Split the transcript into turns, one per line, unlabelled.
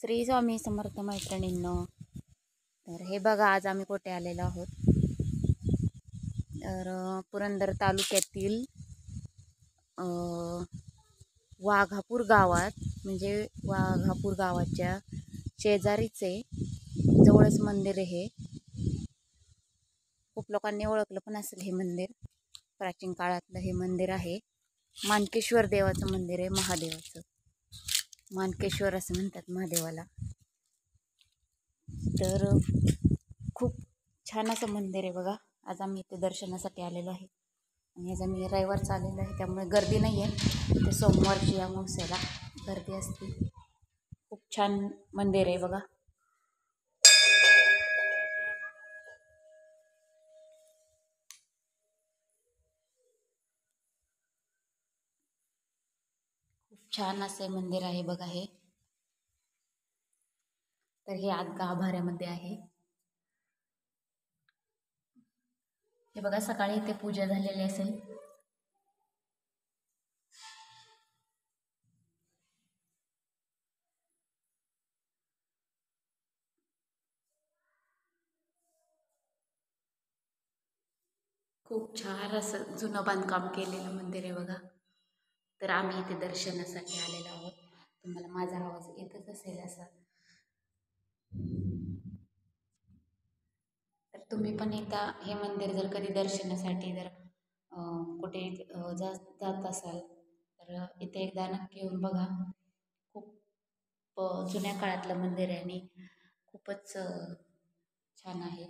श्री स्वामी समर्थ मैत्रिणींनो, तर हे बघा आज आम्ही कुठे आलेलो आहोत. तर पुरंदर तालुक्यातील वाघापूर गावात, म्हणजे वाघापूर गावाच्या शेजारीचे जवळच मंदिर आहे. खूप लोकांनी ओळखलं पण असेल हे मंदिर. प्राचीन काळातलं हे मंदिर आहे. मानकेश्वर देवाचं मंदिर आहे. महादेवाचं मानकेश्वर असं म्हणतात महादेवाला. तर खूप छान असं मंदिर आहे बघा. आज आम्ही इथे दर्शनासाठी आलेलो आहे आणि आज आम्ही रविवारचा आलेलो आहे, त्यामुळे गर्दी नाही आहे. ते सोमवारची अमावस्येला गर्दी असते. खूप छान मंदिर आहे बघा. खूप छान असे मंदिर आहे बघा हे. तर हे आज गाभाऱ्यामध्ये आहे. हे बघा, सकाळी इथे पूजा झालेली असेल. खूप छान असं जुनं बांधकाम केलेलं मंदिर आहे बघा. तर आम्ही इथे दर्शनासाठी आलेलो आहोत. तुम्हाला माझा आवाज येतच असेल असा. तर तुम्ही पण एकदा हे मंदिर जर कधी दर्शनासाठी जर कुठे जात असाल तर इथे एकदा नक्की येऊन बघा. खूप जुन्या काळातलं मंदिर आहे आणि खूपच छान आहे.